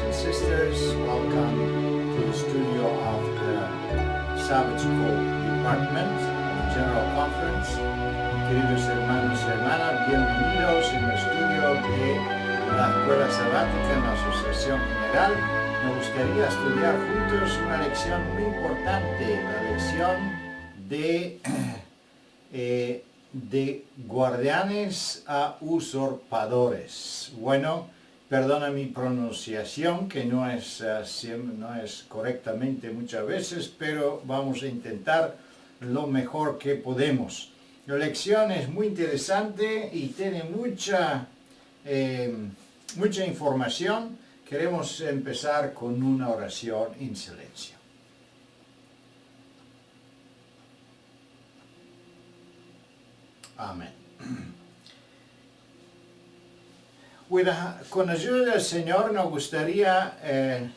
and sisters, welcome to the studio of the Sabbath School Department of the General Conference. Queridos hermanos y hermanas, bienvenidos en el estudio de la Escuela Sabática en la Asociación General. Nos gustaría estudiar juntos una lección muy importante, la lección de guardianes a usurpadores. Bueno, perdona mi pronunciación, que no es correctamente muchas veces, pero vamos a intentar lo mejor que podemos. La lección es muy interesante y tiene mucha información. Queremos empezar con una oración en silencio. Amén. Con ayuda del Señor nos gustaría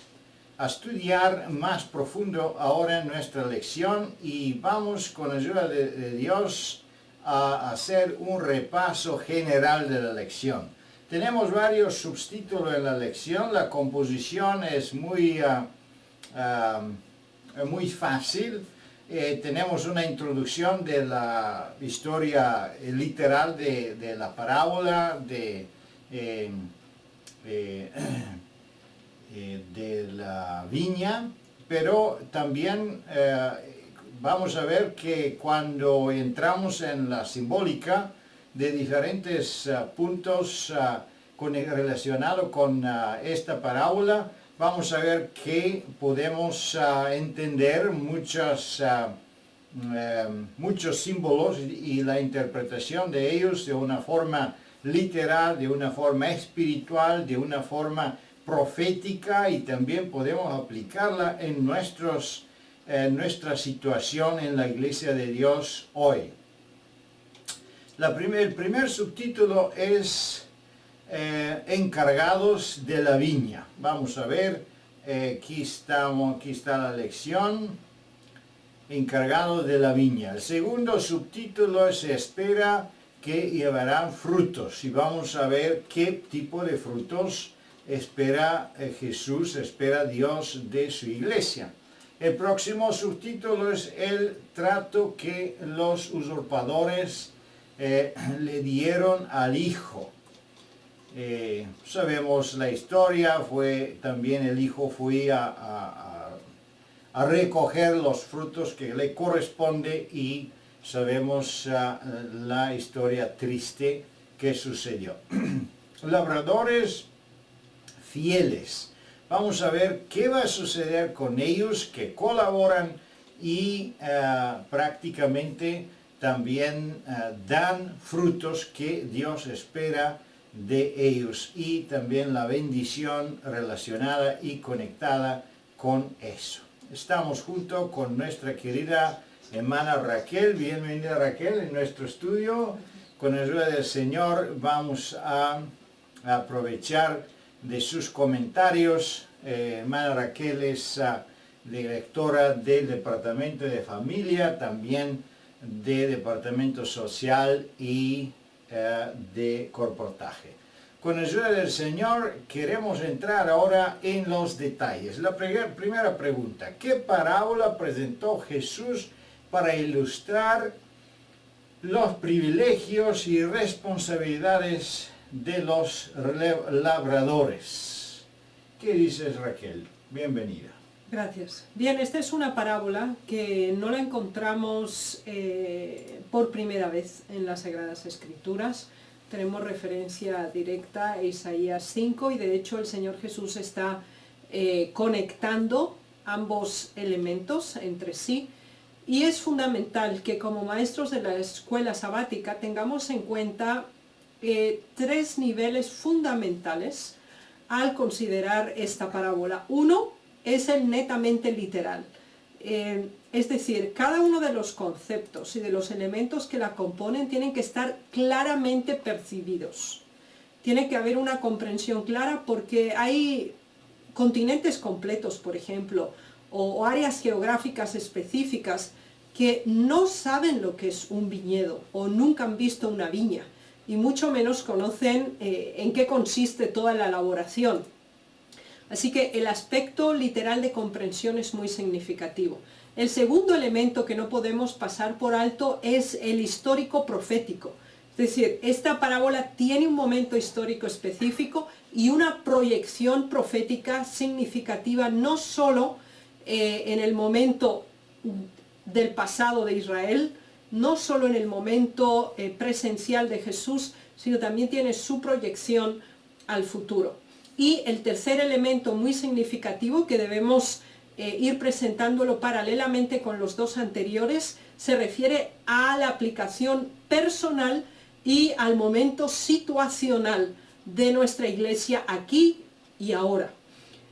estudiar más profundo ahora nuestra lección y vamos con ayuda de Dios a hacer un repaso general de la lección. Tenemos varios subtítulos en la lección, la composición es muy fácil. Tenemos una introducción de la historia literal de la parábola de la viña, pero también vamos a ver que cuando entramos en la simbólica de diferentes puntos relacionados con esta parábola, vamos a ver que podemos entender muchos símbolos y la interpretación de ellos de una forma literal, de una forma espiritual, de una forma profética, y también podemos aplicarla en nuestra situación en la Iglesia de Dios hoy. El primer subtítulo es encargados de la viña. Vamos a ver, aquí está la lección, encargados de la viña. El segundo subtítulo se espera que llevarán frutos, y vamos a ver qué tipo de frutos espera Jesús, espera Dios de su iglesia. El próximo subtítulo es el trato que los usurpadores le dieron al Hijo. Sabemos la historia, también el Hijo fue a recoger los frutos que le corresponde, y sabemos la historia triste que sucedió. Labradores fieles. Vamos a ver qué va a suceder con ellos que colaboran y prácticamente también dan frutos que Dios espera de ellos, y también la bendición relacionada y conectada con eso. Estamos junto con nuestra querida hermana Raquel. Bienvenida, Raquel, en nuestro estudio. Con la ayuda del Señor vamos a aprovechar de sus comentarios. Hermana Raquel es directora del Departamento de Familia, también de Departamento Social y de Corportaje. Con la ayuda del Señor queremos entrar ahora en los detalles. La primera pregunta: ¿qué parábola presentó Jesús para ilustrar los privilegios y responsabilidades de los labradores? ¿Qué dices, Raquel? Bienvenida. Gracias. Bien, esta es una parábola que no la encontramos por primera vez en las Sagradas Escrituras. Tenemos referencia directa a Isaías 5, y de hecho el Señor Jesús está conectando ambos elementos entre sí. Y es fundamental que como maestros de la escuela sabática tengamos en cuenta tres niveles fundamentales al considerar esta parábola. Uno es el netamente literal, es decir, cada uno de los conceptos y de los elementos que la componen tienen que estar claramente percibidos. Tiene que haber una comprensión clara, porque hay continentes completos, por ejemplo, o áreas geográficas específicas que no saben lo que es un viñedo o nunca han visto una viña, y mucho menos conocen en qué consiste toda la elaboración. Así que el aspecto literal de comprensión es muy significativo. El segundo elemento que no podemos pasar por alto es el histórico profético. Es decir, esta parábola tiene un momento histórico específico y una proyección profética significativa, no solo en el momento del pasado de Israel, no solo en el momento presencial de Jesús, sino también tiene su proyección al futuro. Y el tercer elemento muy significativo que debemos ir presentándolo paralelamente con los dos anteriores se refiere a la aplicación personal y al momento situacional de nuestra iglesia aquí y ahora.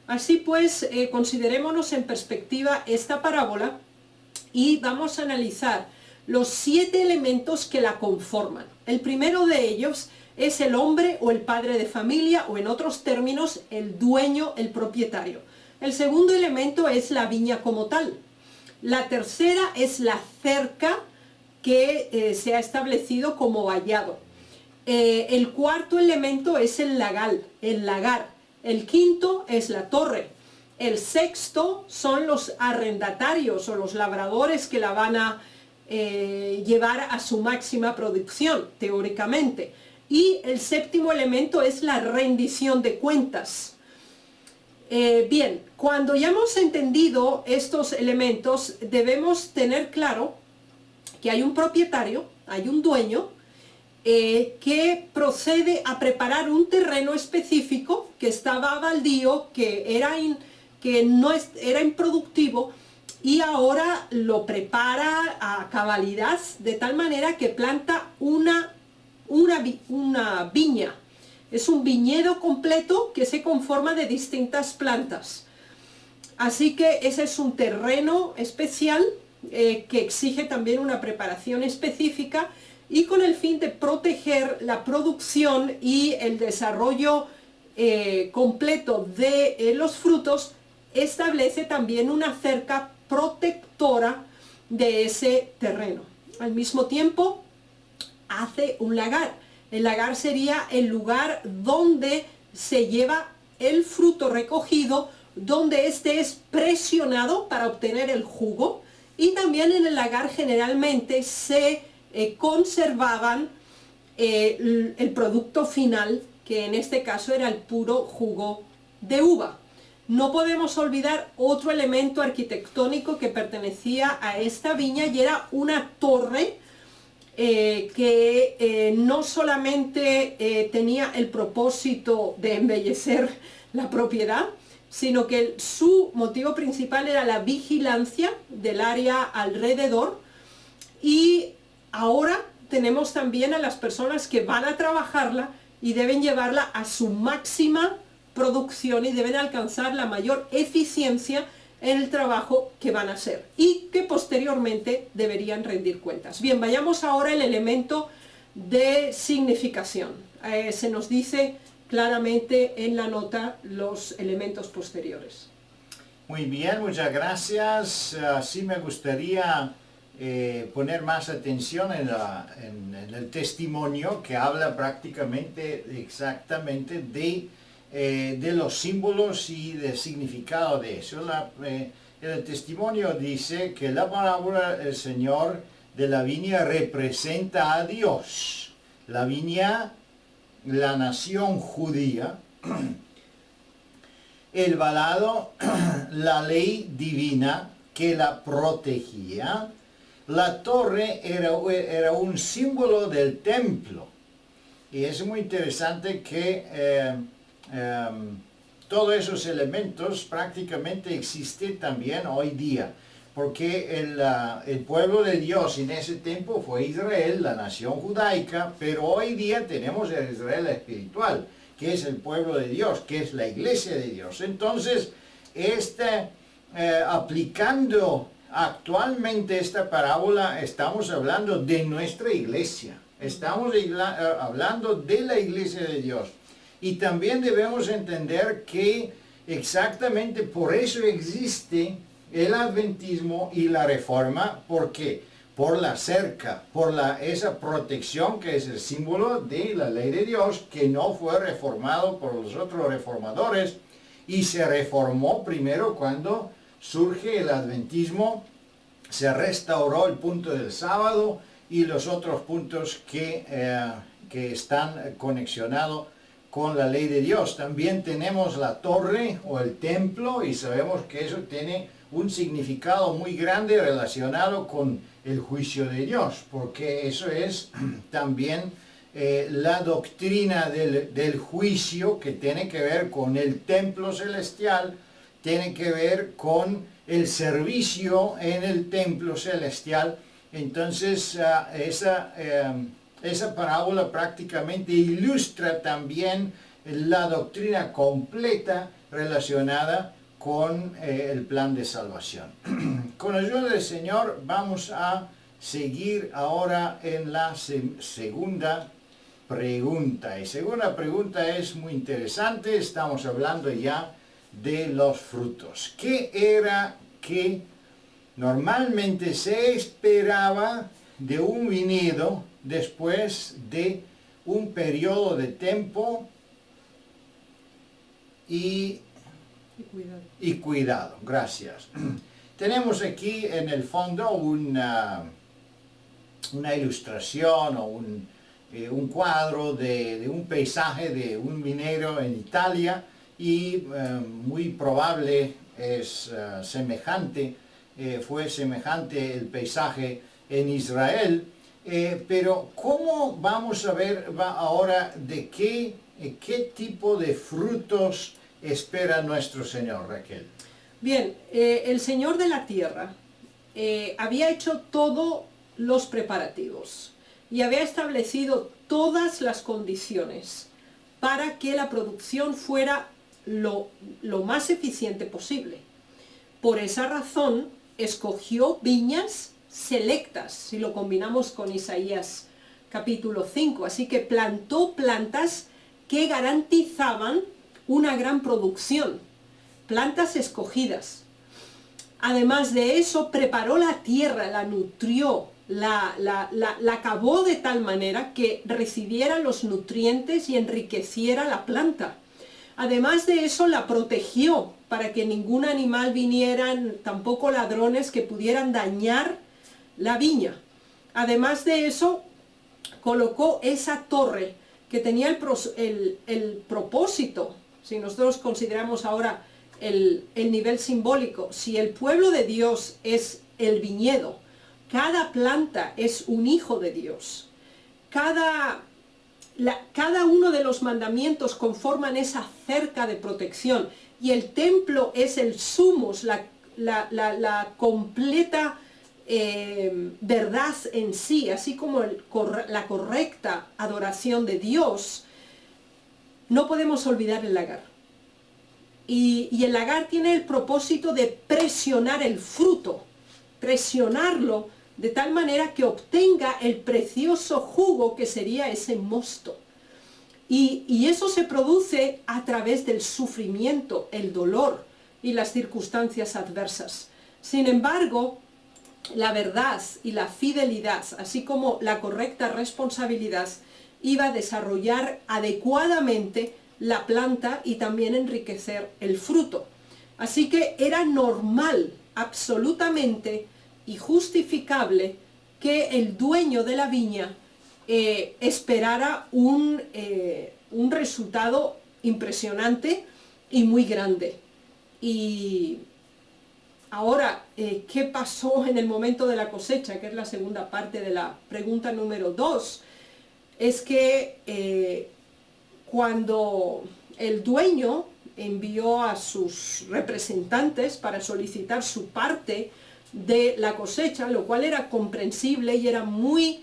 Así pues, considerémonos en perspectiva esta parábola y vamos a analizar los 7 elementos que la conforman. El primero de ellos es el hombre o el padre de familia, o en otros términos, el dueño, el propietario. El segundo elemento es la viña como tal. La tercera es la cerca que se ha establecido como vallado. El cuarto elemento es el lagar. El quinto es la torre. El sexto son los arrendatarios o los labradores que la van a llevar a su máxima producción, teóricamente. Y el séptimo elemento es la rendición de cuentas. Bien, cuando ya hemos entendido estos elementos, debemos tener claro que hay un propietario, hay un dueño, que procede a preparar un terreno específico que estaba baldío, que era improductivo, y ahora lo prepara a cabalidad de tal manera que planta una viña. Es un viñedo completo que se conforma de distintas plantas. Así que ese es un terreno especial que exige también una preparación específica, y con el fin de proteger la producción y el desarrollo completo de los frutos, establece también una cerca protectora de ese terreno. Al mismo tiempo, hace un lagar. El lagar sería el lugar donde se lleva el fruto recogido, donde éste es presionado para obtener el jugo, y también en el lagar generalmente se conservaban el producto final, que en este caso era el puro jugo de uva. No podemos olvidar otro elemento arquitectónico que pertenecía a esta viña, y era una torre que no solamente tenía el propósito de embellecer la propiedad, sino que su motivo principal era la vigilancia del área alrededor. Y ahora tenemos también a las personas que van a trabajarla y deben llevarla a su máxima producción y deben alcanzar la mayor eficiencia en el trabajo que van a hacer, y que posteriormente deberían rendir cuentas. Bien, vayamos ahora al elemento de significación. Se nos dice claramente en la nota los elementos posteriores. Muy bien, muchas gracias. Sí me gustaría poner más atención en el testimonio, que habla prácticamente exactamente de los símbolos y del significado de eso. El testimonio dice que la parábola del Señor de la viña representa a Dios, la viña, la nación judía, el valado, la ley divina que la protegía. La torre era un símbolo del templo, y es muy interesante que todos esos elementos prácticamente existen también hoy día, porque el pueblo de Dios en ese tiempo fue Israel, la nación judaica, pero hoy día tenemos el Israel espiritual, que es el pueblo de Dios, que es la iglesia de Dios. Entonces, aplicando actualmente esta parábola, estamos hablando de nuestra iglesia, estamos hablando de la iglesia de Dios. Y también debemos entender que exactamente por eso existe el adventismo y la reforma. ¿Por qué? Por la cerca, por esa protección que es el símbolo de la ley de Dios, que no fue reformado por los otros reformadores, y se reformó primero cuando surge el adventismo, se restauró el punto del sábado y los otros puntos que están conexionados con la ley de Dios. También tenemos la torre o el templo y sabemos que eso tiene un significado muy grande relacionado con el juicio de Dios, porque eso es también la doctrina del juicio que tiene que ver con el templo celestial, tiene que ver con el servicio en el templo celestial. Entonces esa parábola prácticamente ilustra también la doctrina completa relacionada con el plan de salvación. Con la ayuda del Señor vamos a seguir ahora en la segunda pregunta. Y segunda pregunta es muy interesante, estamos hablando ya de los frutos. ¿Qué era que normalmente se esperaba de un viñedo después de un periodo de tiempo y cuidado? Gracias. Tenemos aquí en el fondo una ilustración o un cuadro de un paisaje de un viñedo en Italia y muy probable es semejante, fue semejante el paisaje en Israel. Pero ¿cómo vamos a ver ahora de qué tipo de frutos espera nuestro Señor, Raquel? Bien, el Señor de la tierra había hecho todos los preparativos y había establecido todas las condiciones para que la producción fuera lo más eficiente posible. Por esa razón escogió viñas selectas, si lo combinamos con Isaías capítulo 5, así que plantó plantas que garantizaban una gran producción, plantas escogidas. Además de eso, preparó la tierra, la nutrió, la acabó de tal manera que recibiera los nutrientes y enriqueciera la planta. Además de eso, la protegió para que ningún animal vinieran, tampoco ladrones que pudieran dañar la viña. Además de eso, colocó esa torre que tenía el propósito, si nosotros consideramos ahora el nivel simbólico, si el pueblo de Dios es el viñedo, cada planta es un hijo de Dios, cada uno de los mandamientos conforman esa cerca de protección, y el templo es el sumos, la completa verdad en sí, así como la correcta adoración de Dios. No podemos olvidar el lagar. Y el lagar tiene el propósito de presionar el fruto, presionarlo de tal manera que obtenga el precioso jugo que sería ese mosto. Y eso se produce a través del sufrimiento, el dolor y las circunstancias adversas. Sin embargo, la verdad y la fidelidad, así como la correcta responsabilidad, iba a desarrollar adecuadamente la planta y también enriquecer el fruto. Así que era normal, absolutamente y justificable, que el dueño de la viña esperara un resultado impresionante y muy grande. Y ahora, ¿qué pasó en el momento de la cosecha? Que es la segunda parte de la pregunta número 2. Es que cuando el dueño envió a sus representantes para solicitar su parte de la cosecha, lo cual era comprensible y era muy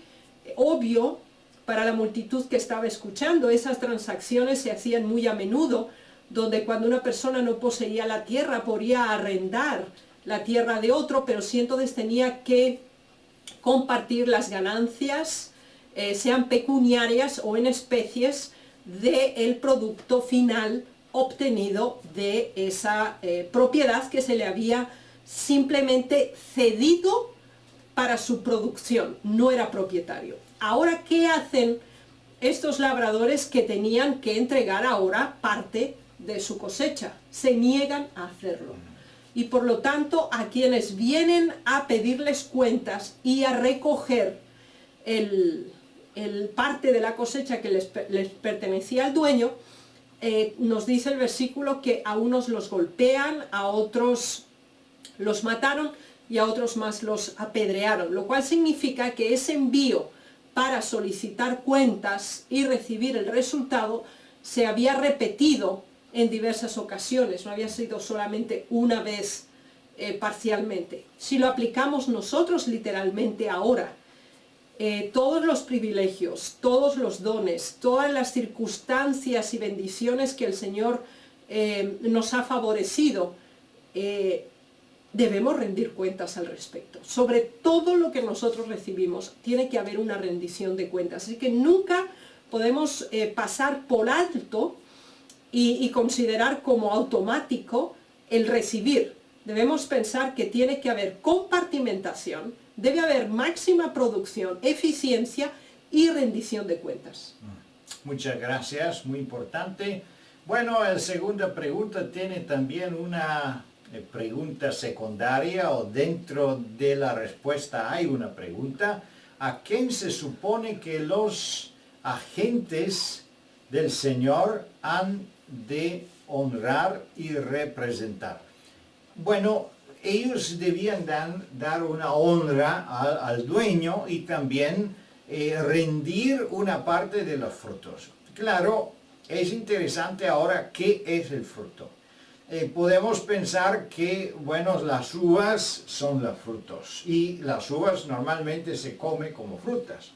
obvio para la multitud que estaba escuchando. Esas transacciones se hacían muy a menudo, donde cuando una persona no poseía la tierra podía arrendar la tierra de otro, pero sí entonces tenía que compartir las ganancias, sean pecuniarias o en especies, del producto final obtenido de esa propiedad que se le había simplemente cedido para su producción, no era propietario. Ahora, ¿qué hacen estos labradores que tenían que entregar ahora parte de su cosecha, se niegan a hacerlo. Y por lo tanto, a quienes vienen a pedirles cuentas y a recoger el parte de la cosecha que les pertenecía al dueño, nos dice el versículo que a unos los golpean, a otros los mataron y a otros más los apedrearon, lo cual significa que ese envío para solicitar cuentas y recibir el resultado se había repetido en diversas ocasiones, no había sido solamente una vez parcialmente. Si lo aplicamos nosotros literalmente ahora, todos los privilegios, todos los dones, todas las circunstancias y bendiciones que el Señor nos ha favorecido, debemos rendir cuentas al respecto. Sobre todo lo que nosotros recibimos, tiene que haber una rendición de cuentas. Así que nunca podemos pasar por alto y considerar como automático el recibir. Debemos pensar que tiene que haber compartimentación, debe haber máxima producción, eficiencia y rendición de cuentas. Muchas gracias, muy importante. Bueno, la segunda pregunta tiene también una pregunta secundaria, o dentro de la respuesta hay una pregunta. ¿A quién se supone que los agentes del Señor han de honrar y representar? Bueno, ellos debían dar una honra al dueño y también rendir una parte de los frutos. Claro, es interesante ahora qué es el fruto. Podemos pensar que, bueno, las uvas son los frutos y las uvas normalmente se come como frutas.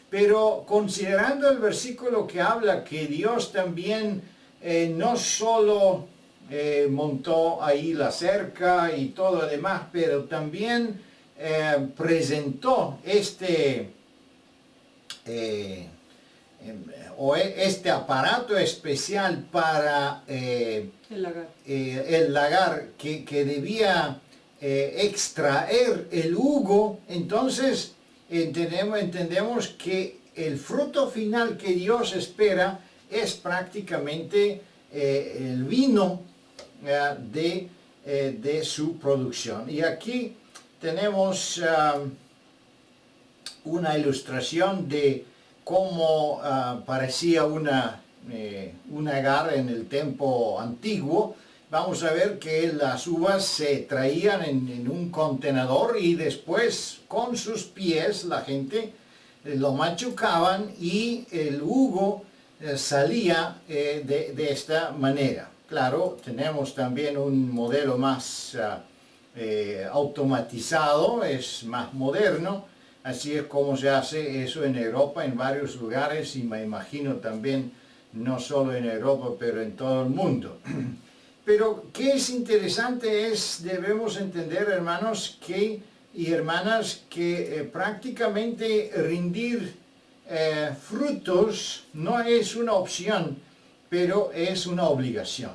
Pero considerando el versículo que habla que Dios también no solo montó ahí la cerca y todo lo demás, pero también presentó este aparato especial para el lagar que debía extraer el jugo. Entonces entendemos que el fruto final que Dios espera es prácticamente el vino de su producción. Y aquí tenemos una ilustración de cómo parecía un agar en el tiempo antiguo. Vamos a ver que las uvas se traían en un contenedor y después con sus pies la gente lo machucaban y el jugo salía de esta manera. Claro, tenemos también un modelo más automatizado, es más moderno. Así es como se hace eso en Europa, en varios lugares, y me imagino también no solo en Europa, pero en todo el mundo. Pero qué es interesante es, debemos entender, hermanos y hermanas, que prácticamente rendir frutos no es una opción, pero es una obligación.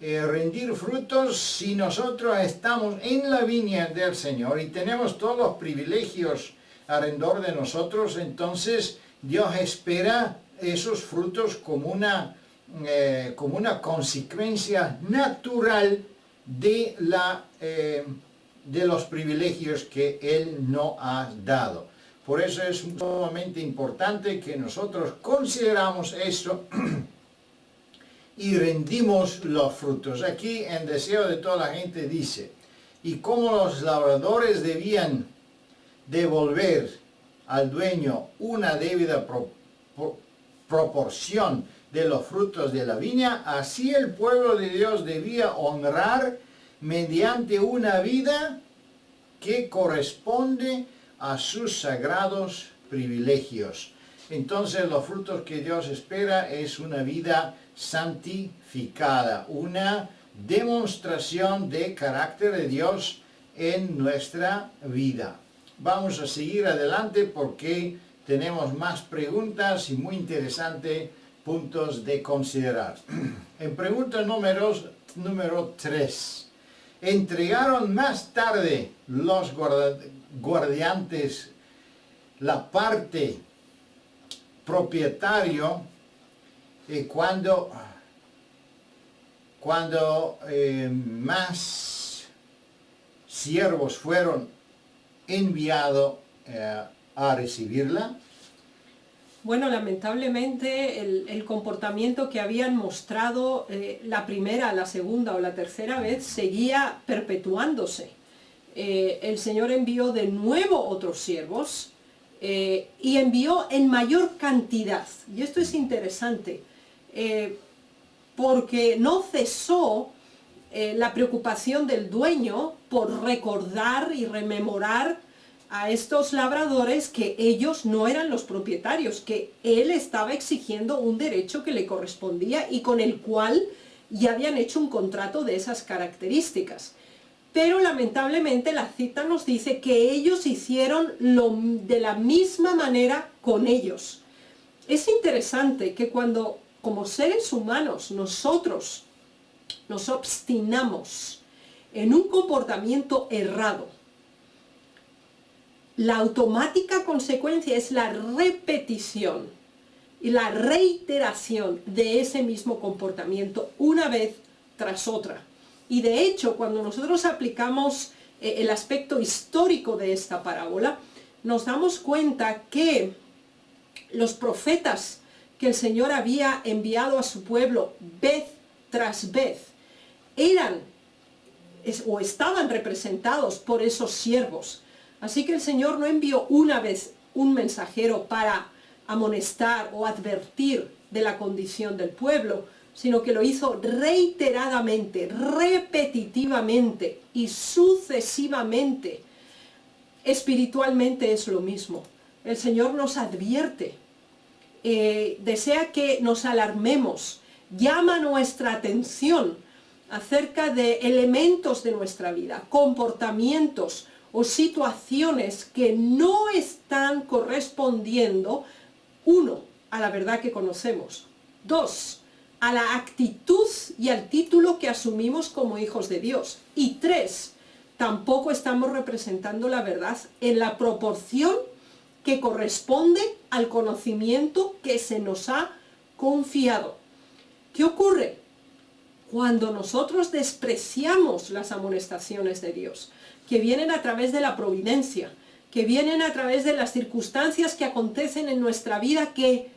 Rendir frutos, si nosotros estamos en la viña del Señor y tenemos todos los privilegios alrededor de nosotros, entonces Dios espera esos frutos como una consecuencia natural de los privilegios que Él nos ha dado. Por eso es sumamente importante que nosotros consideramos eso y rendimos los frutos. Aquí en Deseo de toda la gente dice, y como los labradores debían devolver al dueño una debida proporción de los frutos de la viña, así el pueblo de Dios debía honrar mediante una vida que corresponde a sus sagrados privilegios. Entonces los frutos que Dios espera es una vida santificada, una demostración de carácter de Dios en nuestra vida. Vamos a seguir adelante porque tenemos más preguntas y muy interesantes puntos de considerar. En pregunta número 3. ¿Entregaron más tarde los guardianes la parte propietario cuando cuando más siervos fueron enviados a recibirla? Bueno, lamentablemente el comportamiento que habían mostrado la primera, la segunda o la tercera vez seguía perpetuándose. El Señor envió de nuevo otros siervos y envió en mayor cantidad. Y esto es interesante, porque no cesó la preocupación del dueño por recordar y rememorar a estos labradores que ellos no eran los propietarios, que él estaba exigiendo un derecho que le correspondía y con el cual ya habían hecho un contrato de esas características. Pero lamentablemente la cita nos dice que ellos hicieron de la misma manera con ellos. Es interesante que cuando como seres humanos nosotros nos obstinamos en un comportamiento errado, la automática consecuencia es la repetición y la reiteración de ese mismo comportamiento una vez tras otra. Y de hecho, cuando nosotros aplicamos el aspecto histórico de esta parábola, nos damos cuenta que los profetas que el Señor había enviado a su pueblo vez tras vez eran o estaban representados por esos siervos. Así que el Señor no envió una vez un mensajero para amonestar o advertir de la condición del pueblo, sino que lo hizo reiteradamente, repetitivamente y sucesivamente. Espiritualmente es lo mismo. El Señor nos advierte, desea que nos alarmemos, llama nuestra atención acerca de elementos de nuestra vida, comportamientos o situaciones que no están correspondiendo, uno, a la verdad que conocemos, dos, a la actitud y al título que asumimos como hijos de Dios, y tres, tampoco estamos representando la verdad en la proporción que corresponde al conocimiento que se nos ha confiado. ¿Qué ocurre? Cuando nosotros despreciamos las amonestaciones de Dios, que vienen a través de la providencia, que vienen a través de las circunstancias que acontecen en nuestra vida que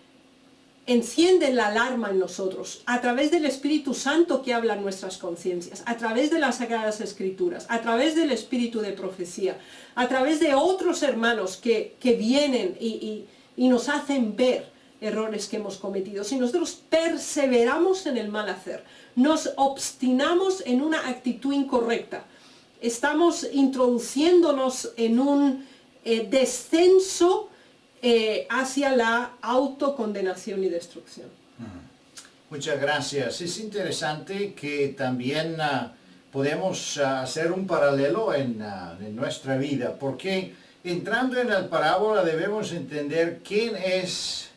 encienden la alarma en nosotros, a través del Espíritu Santo que habla en nuestras conciencias, a través de las Sagradas Escrituras, a través del Espíritu de profecía, a través de otros hermanos que vienen y nos hacen ver errores que hemos cometido. Si nosotros perseveramos en el mal hacer, nos obstinamos en una actitud incorrecta, estamos introduciéndonos en un descenso hacia la autocondenación y destrucción. Muchas gracias. Es interesante que también podemos hacer un paralelo en nuestra vida, porque entrando en la parábola debemos entender quién es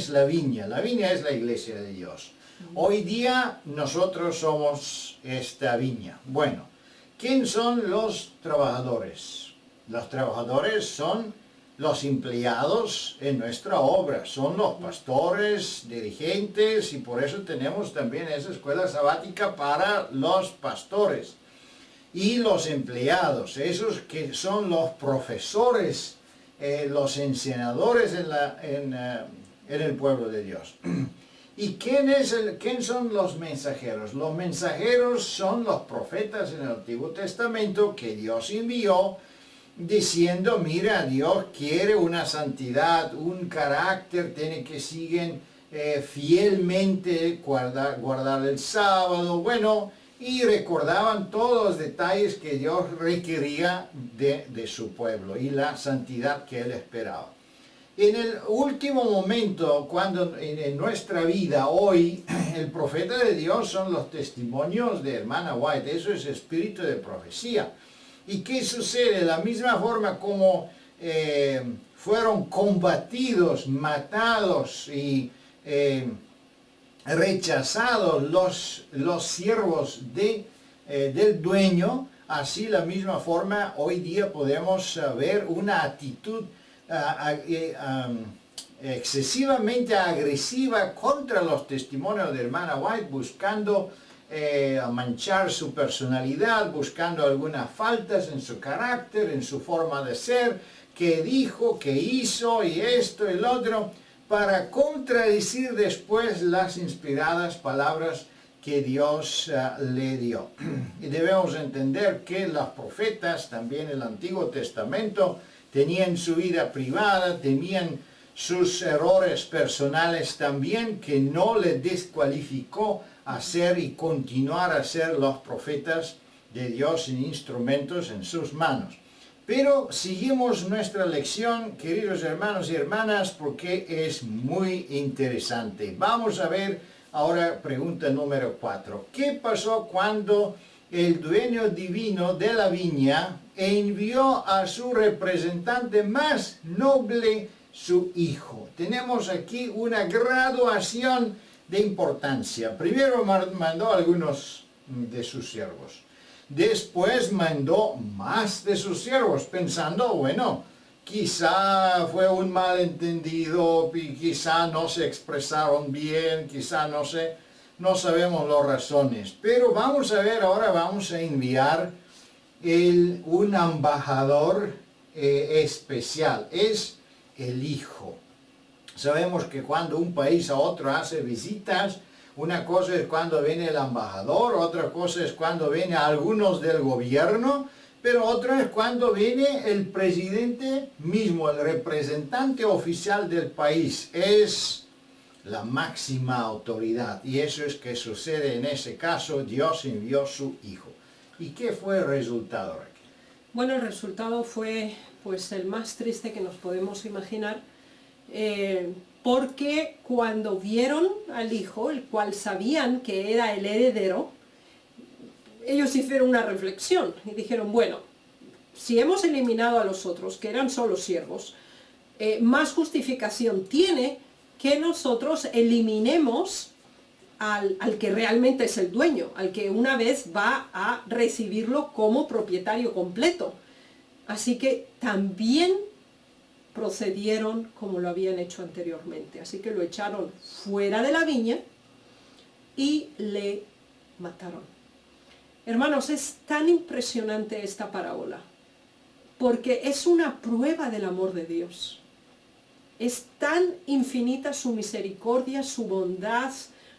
la viña. La viña es la iglesia de Dios. Hoy día nosotros somos esta viña. Bueno, ¿quién son los trabajadores? Los trabajadores son los empleados en nuestra obra, son los pastores, dirigentes, y por eso tenemos también esa escuela sabática para los pastores. Y los empleados, esos que son los profesores, los enseñadores en el pueblo de Dios. ¿Y quién son los mensajeros? Los mensajeros son los profetas en el Antiguo Testamento que Dios envió diciendo, mira, Dios quiere una santidad, un carácter, tiene que seguir fielmente guardar el sábado, bueno, y recordaban todos los detalles que Dios requería de su pueblo y la santidad que Él esperaba. En el último momento, cuando en nuestra vida hoy, el profeta de Dios son los testimonios de hermana White, eso es espíritu de profecía. ¿Y qué sucede? De la misma forma como fueron combatidos, matados y rechazados los siervos del dueño, así la misma forma hoy día podemos ver una actitud excesivamente agresiva contra los testimonios de hermana White, buscando manchar su personalidad, buscando algunas faltas en su carácter, en su forma de ser, que dijo, que hizo y esto y lo otro, para contradecir después las inspiradas palabras que Dios le dio. Y debemos entender que los profetas, también el Antiguo Testamento, tenían su vida privada, tenían sus errores personales también, que no les descualificó a ser y continuar a ser los profetas de Dios en instrumentos en sus manos. Pero seguimos nuestra lección, queridos hermanos y hermanas, porque es muy interesante. Vamos a ver ahora pregunta número 4. ¿Qué pasó cuando el dueño divino de la viña envió a su representante más noble, su hijo? Tenemos aquí una graduación de importancia. Primero mandó a algunos de sus siervos. Después mandó más de sus siervos, pensando, bueno, quizá fue un malentendido, quizá no se expresaron bien, quizá no sabemos las razones. Pero vamos a ver, ahora vamos a enviar un embajador especial, es el hijo. Sabemos que cuando un país a otro hace visitas, una cosa es cuando viene el embajador, otra cosa es cuando viene algunos del gobierno, pero otra es cuando viene el presidente mismo, el representante oficial del país. Es la máxima autoridad, y eso es que sucede en ese caso. Dios envió su hijo. ¿Y qué fue el resultado, Raquel? Bueno, el resultado fue pues el más triste que nos podemos imaginar, porque cuando vieron al hijo, el cual sabían que era el heredero, ellos hicieron una reflexión y dijeron, bueno, si hemos eliminado a los otros, que eran solo siervos, más justificación tiene que nosotros eliminemos al que realmente es el dueño, al que una vez va a recibirlo como propietario completo. Así que también procedieron como lo habían hecho anteriormente. Así que lo echaron fuera de la viña y le mataron. Hermanos, es tan impresionante esta parábola, porque es una prueba del amor de Dios. Es tan infinita su misericordia, su bondad,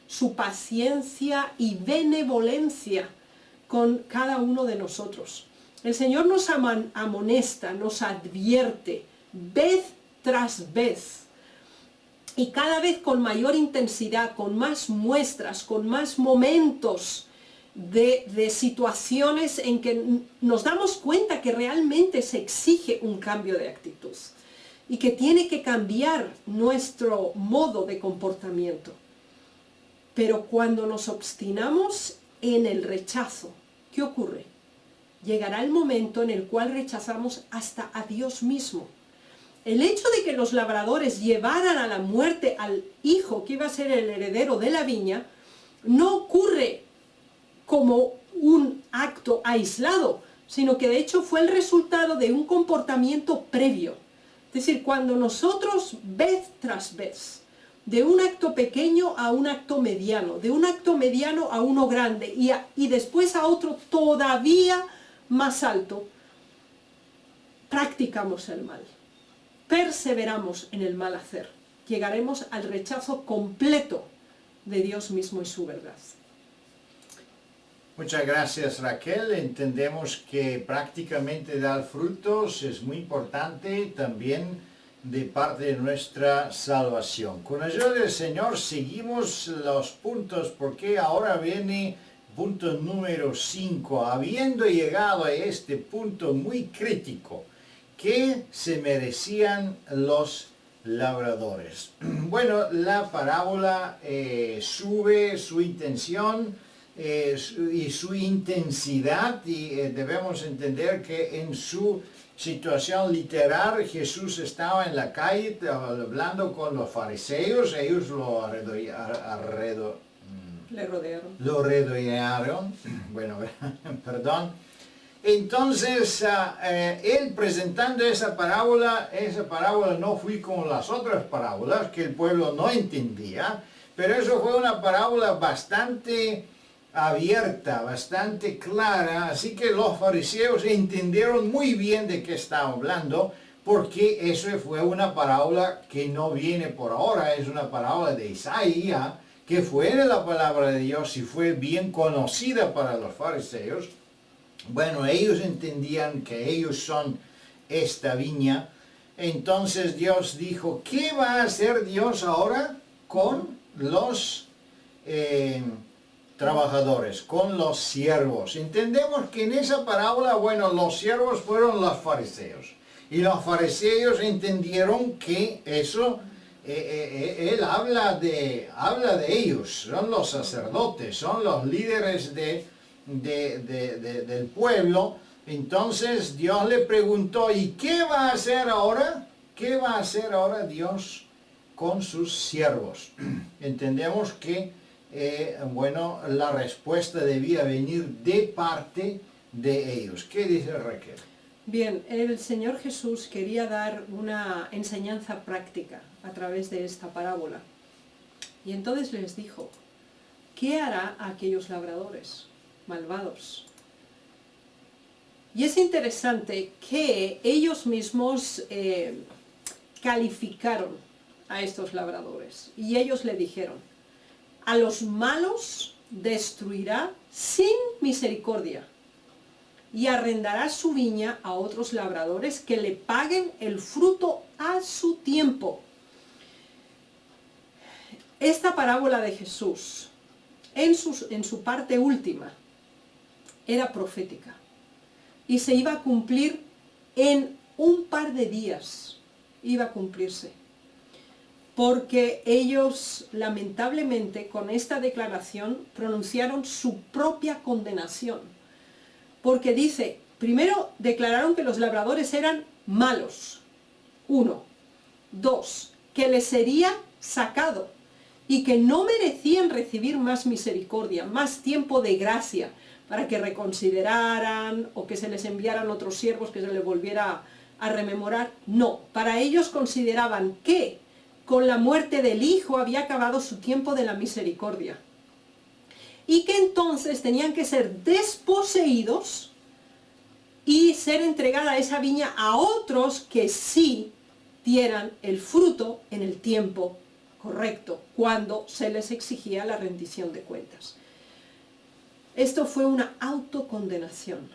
su paciencia y benevolencia con cada uno de nosotros. El Señor nos amonesta, nos advierte, vez tras vez, y cada vez con mayor intensidad, con más muestras, con más momentos de situaciones en que nos damos cuenta que realmente se exige un cambio de actitud y que tiene que cambiar nuestro modo de comportamiento. Pero cuando nos obstinamos en el rechazo, ¿qué ocurre? Llegará el momento en el cual rechazamos hasta a Dios mismo. El hecho de que los labradores llevaran a la muerte al hijo que iba a ser el heredero de la viña, no ocurre como un acto aislado, sino que de hecho fue el resultado de un comportamiento previo. Es decir, cuando nosotros vez tras vez, de un acto pequeño a un acto mediano, de un acto mediano a uno grande y después a otro todavía más alto, practicamos el mal, perseveramos en el mal hacer, llegaremos al rechazo completo de Dios mismo y su verdad. Muchas gracias, Raquel. Entendemos que prácticamente dar frutos es muy importante también de parte de nuestra salvación. Con la ayuda del Señor seguimos los puntos, porque ahora viene punto número 5, habiendo llegado a este punto muy crítico, ¿qué se merecían los labradores? Bueno, la parábola sube su intención y su intensidad, y debemos entender que en su situación literal Jesús estaba en la calle hablando con los fariseos. Ellos lo rodearon, bueno, perdón. Entonces, él presentando esa parábola no fue como las otras parábolas que el pueblo no entendía, pero eso fue una parábola bastante abierta, bastante clara, así que los fariseos entendieron muy bien de qué estaba hablando, porque eso fue una parábola que no viene por ahora, es una parábola de Isaías, que fue de la palabra de Dios y fue bien conocida para los fariseos. Bueno, ellos entendían que ellos son esta viña. Entonces Dios dijo, ¿qué va a hacer Dios ahora con los trabajadores, con los siervos? Entendemos que en esa parábola, bueno, los siervos fueron los fariseos. Y los fariseos entendieron que eso, él habla de ellos, son los sacerdotes, son los líderes del pueblo. Entonces Dios le preguntó, ¿y qué va a hacer ahora? ¿Qué va a hacer ahora Dios con sus siervos? Entendemos que, bueno, la respuesta debía venir de parte de ellos. ¿Qué dice Raquel? Bien, el Señor Jesús quería dar una enseñanza práctica a través de esta parábola. Y entonces les dijo, ¿qué hará a aquellos labradores malvados? Y es interesante que ellos mismos calificaron a estos labradores. Y ellos le dijeron, a los malos destruirá sin misericordia y arrendará su viña a otros labradores que le paguen el fruto a su tiempo. Esta parábola de Jesús, en su parte última, era profética y se iba a cumplir en un par de días, iba a cumplirse. Porque ellos, lamentablemente, con esta declaración, pronunciaron su propia condenación. Porque dice, primero declararon que los labradores eran malos. 1. 2. Que les sería sacado y que no merecían recibir más misericordia, más tiempo de gracia, para que reconsideraran o que se les enviaran otros siervos que se les volviera a rememorar. No, para ellos consideraban que con la muerte del Hijo había acabado su tiempo de la misericordia. Y que entonces tenían que ser desposeídos y ser entregada esa viña a otros que sí dieran el fruto en el tiempo correcto, cuando se les exigía la rendición de cuentas. Esto fue una autocondenación.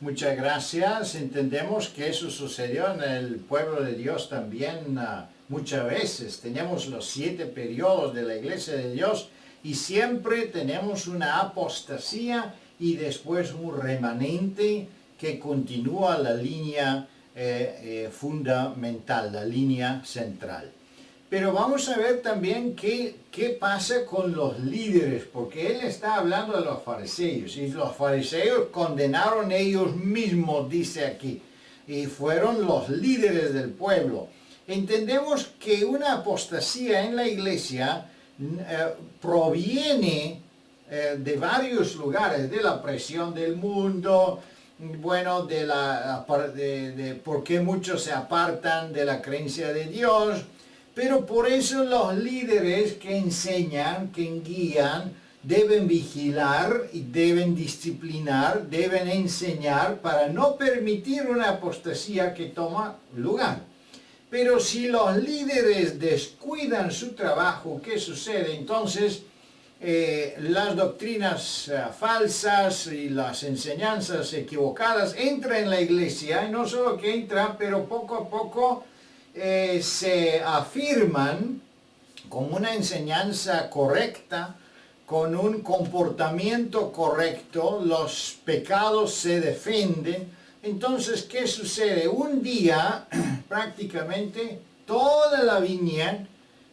Muchas gracias. Entendemos que eso sucedió en el pueblo de Dios también muchas veces. Tenemos los 7 periodos de la Iglesia de Dios y siempre tenemos una apostasía y después un remanente que continúa la línea fundamental, la línea central. Pero vamos a ver también qué pasa con los líderes, porque él está hablando de los fariseos, y los fariseos condenaron ellos mismos, dice aquí, y fueron los líderes del pueblo. Entendemos que una apostasía en la iglesia proviene de varios lugares, de la presión del mundo, bueno, de por qué muchos se apartan de la creencia de Dios. Pero por eso los líderes que enseñan, que guían, deben vigilar y deben disciplinar, deben enseñar para no permitir una apostasía que toma lugar. Pero si los líderes descuidan su trabajo, ¿qué sucede? Entonces, las doctrinas falsas y las enseñanzas equivocadas entran en la iglesia, y no solo que entran, pero poco a poco se afirman como una enseñanza correcta, con un comportamiento correcto, los pecados se defienden. Entonces, ¿qué sucede? Un día, prácticamente, toda la viña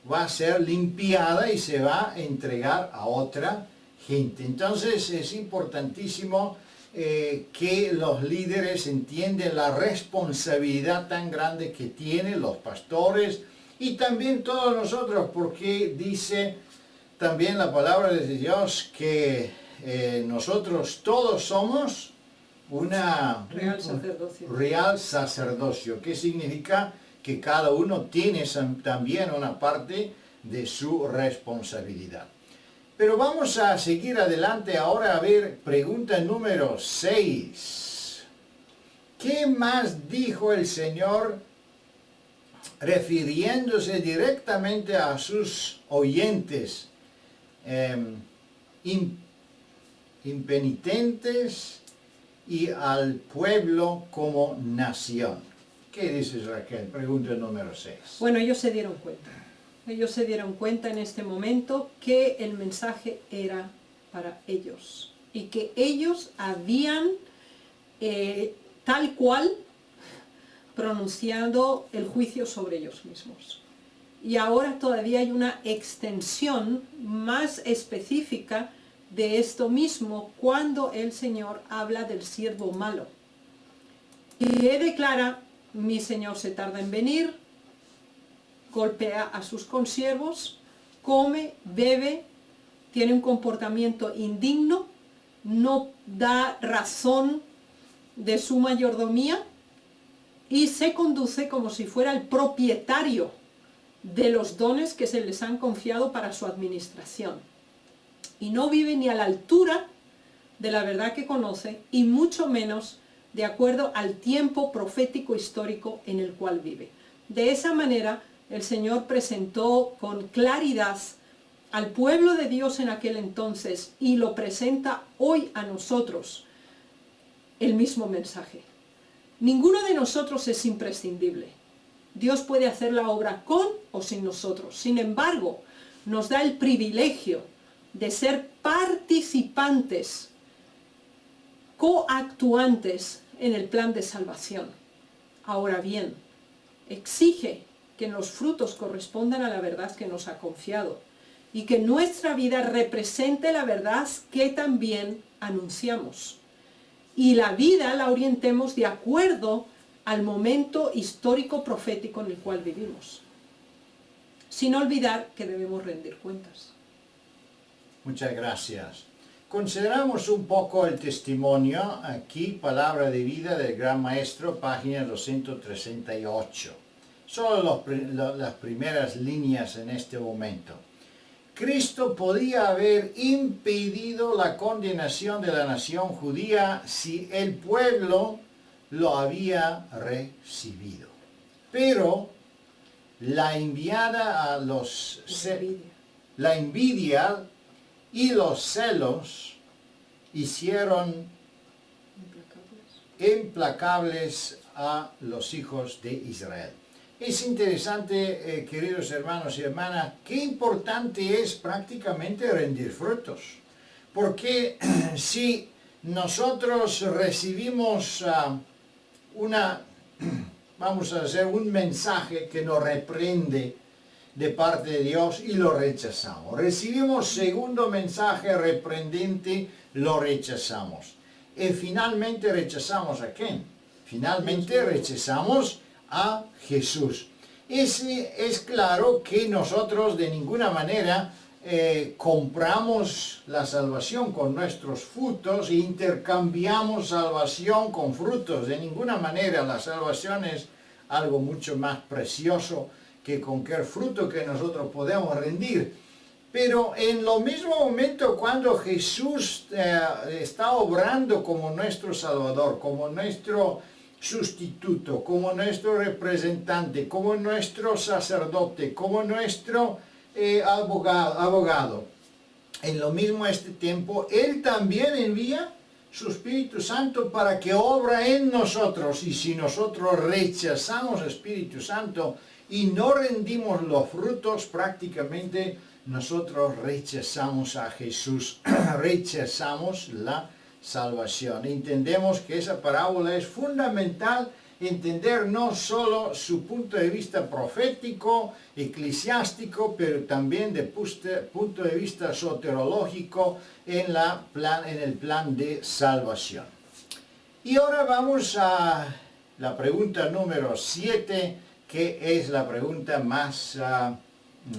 va a ser limpiada y se va a entregar a otra gente. Entonces, es importantísimo que los líderes entienden la responsabilidad tan grande que tienen los pastores y también todos nosotros, porque dice también la palabra de Dios que nosotros todos somos una Real sacerdocio. real sacerdocio, que significa que cada uno tiene también una parte de su responsabilidad. Pero vamos a seguir adelante ahora a ver pregunta número 6. ¿Qué más dijo el Señor refiriéndose directamente a sus oyentes impenitentes y al pueblo como nación? ¿Qué dices, Raquel? Pregunta número 6. Bueno, ellos se dieron cuenta. Ellos se dieron cuenta en este momento que el mensaje era para ellos y que ellos habían tal cual pronunciado el juicio sobre ellos mismos. Y ahora todavía hay una extensión más específica de esto mismo cuando el Señor habla del siervo malo. Y él declara: mi Señor se tarda en venir, golpea a sus consiervos, come, bebe, tiene un comportamiento indigno, no da razón de su mayordomía y se conduce como si fuera el propietario de los dones que se les han confiado para su administración. Y no vive ni a la altura de la verdad que conoce y mucho menos de acuerdo al tiempo profético histórico en el cual vive. De esa manera, el Señor presentó con claridad al pueblo de Dios en aquel entonces y lo presenta hoy a nosotros el mismo mensaje. Ninguno de nosotros es imprescindible. Dios puede hacer la obra con o sin nosotros. Sin embargo, nos da el privilegio de ser participantes, coactuantes en el plan de salvación. Ahora bien, exige que los frutos correspondan a la verdad que nos ha confiado y que nuestra vida represente la verdad que también anunciamos. Y la vida la orientemos de acuerdo al momento histórico profético en el cual vivimos, sin olvidar que debemos rendir cuentas. Muchas gracias. Consideramos un poco el testimonio, aquí, Palabra de Vida del Gran Maestro, página 238. Solo las primeras líneas en este momento. Cristo podía haber impedido la condenación de la nación judía si el pueblo lo había recibido. Pero la envidia y los celos hicieron implacables a los hijos de Israel. Es interesante, queridos hermanos y hermanas, qué importante es prácticamente rendir frutos. Porque si nosotros recibimos vamos a hacer un mensaje que nos reprende de parte de Dios y lo rechazamos. Recibimos segundo mensaje reprendente, lo rechazamos. Y finalmente rechazamos ¿a quién? Finalmente rechazamos a Jesús. Es claro que nosotros de ninguna manera compramos la salvación con nuestros frutos e intercambiamos salvación con frutos. De ninguna manera. La salvación es algo mucho más precioso que cualquier fruto que nosotros podemos rendir. Pero en lo mismo momento cuando Jesús está obrando como nuestro Salvador, como nuestro sustituto, como nuestro representante, como nuestro sacerdote, como nuestro abogado. En lo mismo este tiempo, Él también envía su Espíritu Santo para que obra en nosotros. Y si nosotros rechazamos el Espíritu Santo y no rendimos los frutos, prácticamente nosotros rechazamos a Jesús, rechazamos la salvación. Entendemos que esa parábola es fundamental entender no solo su punto de vista profético, eclesiástico, pero también de punto de vista soterológico en el plan de salvación. Y ahora vamos a la pregunta número 7, que es la pregunta más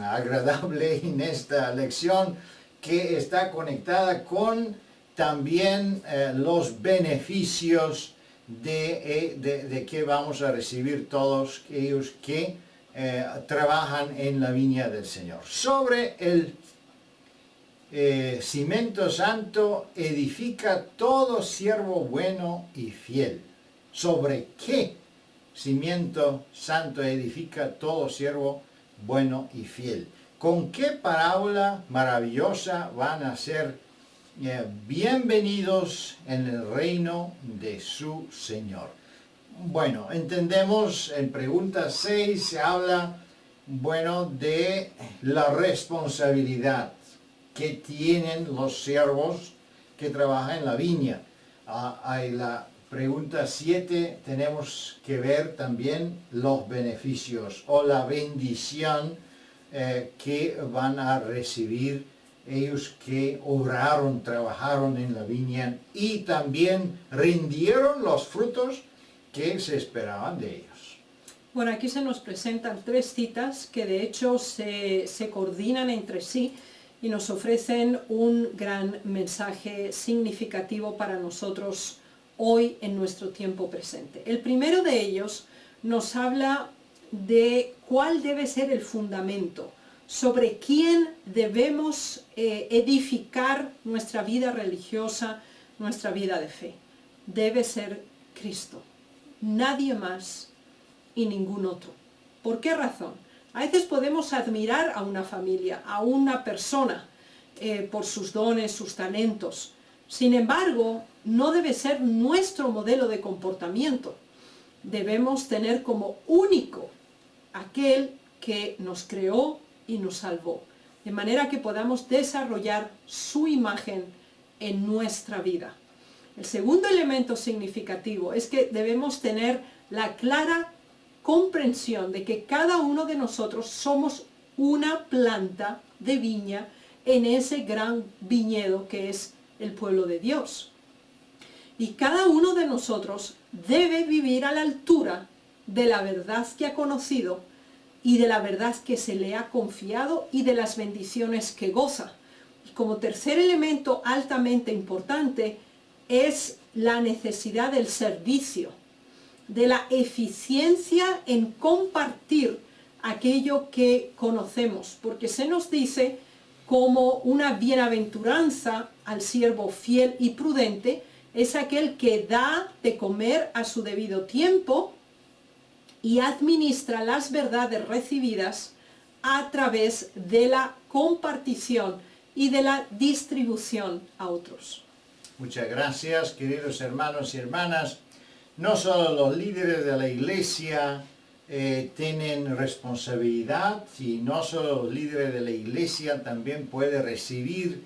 agradable en esta lección, que está conectada con también los beneficios de que vamos a recibir todos aquellos que trabajan en la viña del Señor. Sobre el cimiento santo edifica todo siervo bueno y fiel. ¿Sobre qué cimiento santo edifica todo siervo bueno y fiel? ¿Con qué parábola maravillosa van a ser bienvenidos en el reino de su Señor? Bueno, entendemos en pregunta 6 se habla, bueno, de la responsabilidad que tienen los siervos que trabajan en la viña. En la pregunta 7 tenemos que ver también los beneficios o la bendición que van a recibir ellos que obraron, trabajaron en la viña y también rindieron los frutos que se esperaban de ellos. Bueno, aquí se nos presentan 3 citas que de hecho se coordinan entre sí y nos ofrecen un gran mensaje significativo para nosotros hoy en nuestro tiempo presente. El primero de ellos nos habla de cuál debe ser el fundamento, sobre quién debemos edificar nuestra vida religiosa, nuestra vida de fe. Debe ser Cristo, nadie más y ningún otro. ¿Por qué razón? A veces podemos admirar a una familia, a una persona, por sus dones, sus talentos. Sin embargo, no debe ser nuestro modelo de comportamiento. Debemos tener como único aquel que nos creó y nos salvó, de manera que podamos desarrollar su imagen en nuestra vida. El segundo elemento significativo es que debemos tener la clara comprensión de que cada uno de nosotros somos una planta de viña en ese gran viñedo que es el pueblo de Dios. Y cada uno de nosotros debe vivir a la altura de la verdad que ha conocido y de la verdad que se le ha confiado y de las bendiciones que goza. Y como tercer elemento altamente importante es la necesidad del servicio, de la eficiencia en compartir aquello que conocemos, porque se nos dice como una bienaventuranza al siervo fiel y prudente es aquel que da de comer a su debido tiempo y administra las verdades recibidas a través de la compartición y de la distribución a otros. Muchas gracias, queridos hermanos y hermanas. No solo los líderes de la iglesia tienen responsabilidad, y no solo los líderes de la iglesia también pueden recibir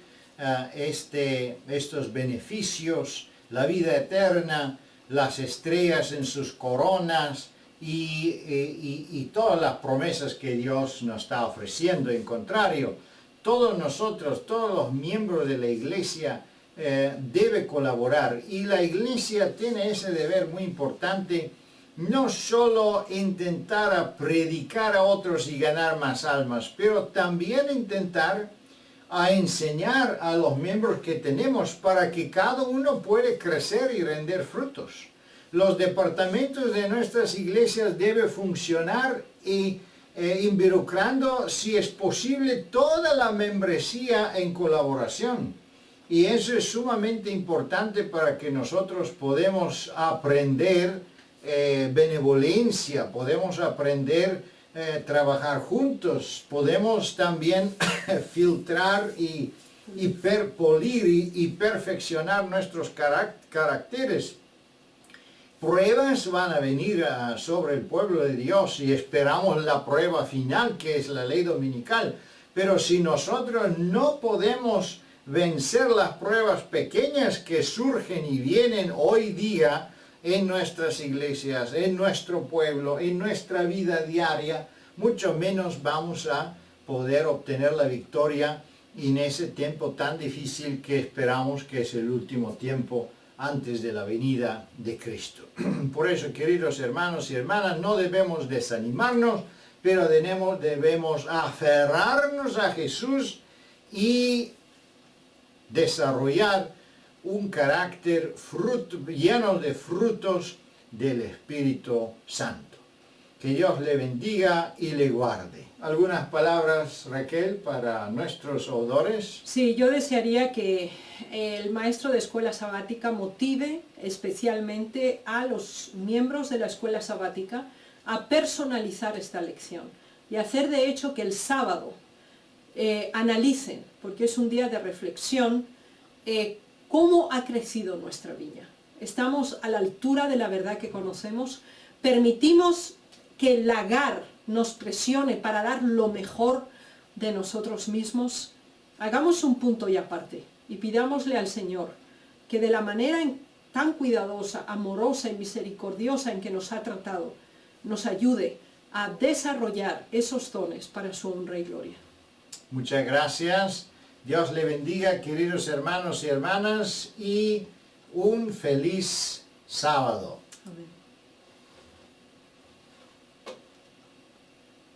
estos beneficios, la vida eterna, las estrellas en sus coronas y todas las promesas que Dios nos está ofreciendo. En contrario, todos nosotros, todos los miembros de la iglesia debe colaborar, y la iglesia tiene ese deber muy importante, no solo intentar predicar a otros y ganar más almas, pero también intentar enseñar a los miembros que tenemos para que cada uno pueda crecer y rendir frutos. Los departamentos de nuestras iglesias deben funcionar y involucrando, si es posible, toda la membresía en colaboración. Y eso es sumamente importante para que nosotros podamos aprender benevolencia, podemos aprender trabajar juntos, podemos también filtrar y perpolir y perfeccionar nuestros caracteres. Pruebas van a venir sobre el pueblo de Dios y esperamos la prueba final, que es la ley dominical. Pero si nosotros no podemos vencer las pruebas pequeñas que surgen y vienen hoy día en nuestras iglesias, en nuestro pueblo, en nuestra vida diaria, mucho menos vamos a poder obtener la victoria en ese tiempo tan difícil que esperamos, que es el último tiempo antes de la venida de Cristo. Por eso, queridos hermanos y hermanas, no debemos desanimarnos, pero debemos aferrarnos a Jesús y desarrollar un carácter lleno de frutos del Espíritu Santo. Que Dios le bendiga y le guarde. ¿Algunas palabras, Raquel, para nuestros oidores? Sí, yo desearía que el maestro de escuela sabática motive especialmente a los miembros de la escuela sabática a personalizar esta lección y hacer de hecho que el sábado analicen, porque es un día de reflexión, cómo ha crecido nuestra viña. Estamos a la altura de la verdad que conocemos, permitimos que el lagar nos presione para dar lo mejor de nosotros mismos. Hagamos un punto y aparte y pidámosle al Señor que de la manera tan cuidadosa, amorosa y misericordiosa en que nos ha tratado, nos ayude a desarrollar esos dones para su honra y gloria. Muchas gracias. Dios le bendiga, queridos hermanos y hermanas, y un feliz sábado. Amén.